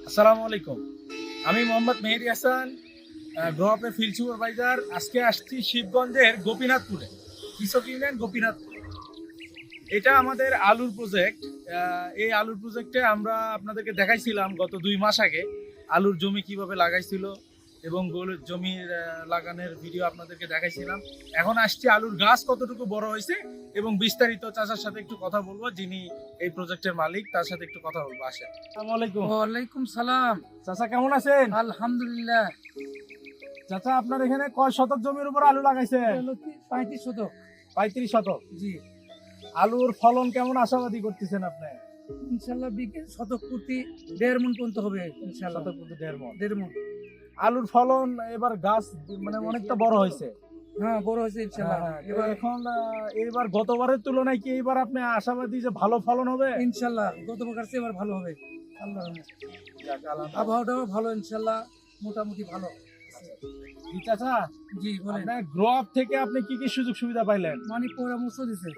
আসসালামু আলাইকুম। আমি মোহাম্মদ মেহেদী হাসান, গ্রোআপের ফিল্ড সুপারভাইজার। আজকে আসছি শিবগঞ্জের গোপীনাথপুরে, কৃষক ইউনিয়ন গোপীনাথপুর। এটা আমাদের আলুর প্রজেক্ট। এই আলুর প্রজেক্টে আমরা আপনাদেরকে দেখাইছিলাম গত 2 মাস আগে আলুর জমি কিভাবে লাগাইছিল এবং জমির লাগানোর ভিডিও আপনাদেরকে দেখাইছিলাম। এখন আসছি আলুর গাছ কতটুকু বড় হয়েছে এবং বিস্তারিত চাচার সাথে একটু কথা বলবো, যিনি এই প্রজেক্টের মালিক, তার সাথে একটু কথা বলবো। আসেন। আসসালামু আলাইকুম। ওয়ালাইকুম সালাম। চাচা কেমন আছেন? আলহামদুলিল্লাহ। চাচা আপনার এখানে কয় শতক জমির উপর আলু লাগাইছেন? 35 শতক। 35 শতক। জি, আলুর ফলন কেমন আশাবাদী করতেছেন আপনি? ইনশাল্লাহ বিঘে শতক প্রতি 1.5 মণ পর্যন্ত হবে ইনশাল্লাহ। শতক প্রতি 1.5 মণ। 1.5 মণ। আলুর ফলন এবার গাছ মানে অনেকটা বড় হয়েছে। হ্যাঁ, বড় হয়েছে ইনশাল্লাহ। এবার এখন এইবার গতবারের তুলনায় কি এইবার আপনি আশাবাদী যে ভালো ফলন হবে? ইনশাল্লাহ গত বছর চেয়ে এবার ভালো হবে আল্লাহর রহমতে। যাক, আলহামদুলিল্লাহ। আবহাওয়াটাও ভালো ইনশাল্লাহ, মোটামুটি ভালো। জি চাচা, জি বলেন। আপনার গ্রোআপ থেকে আপনি কি কি সুযোগ সুবিধা পাইলেন? মানে পরামর্শ দিছে,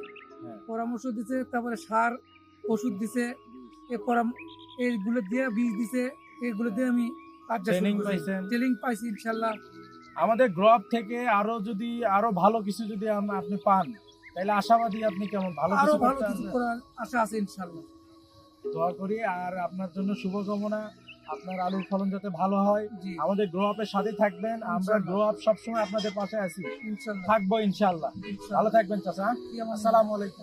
হ্যাঁ। তারপরে সার ওষুধ দিছে, এইগুলো দিয়ে বীজ দিছে, এইগুলো দিয়ে আমি ট্রেনিং পাইছেন? ট্রেনিং পাইছি ইনশাল্লাহ। আমাদের গ্রোআপ থেকে যদি আরো ভালো কিছু যদি আপনি পান, তাহলে আশাবাদী আপনি কেমন ভালো আরো কিছু ভালো করতে কিছু পারবেন? করার আশা আছে ইনশাল্লাহ। দোয়া করি, আর আপনার জন্য শুভকামনা। আপনার আলুর ফলন যাতে ভালো হয়। জি আমাদের গ্রো আপের সাথে থাকবেন, আমরা ইনশাল্লাহ। গ্রো আপ সবসময় আপনাদের পাশে আছি, ইনশাল্লাহ। থাকবো ইনশাআল্লাহ। ভালো থাকবেন চাচা। কি আমার আসসালামু আলাইকুম।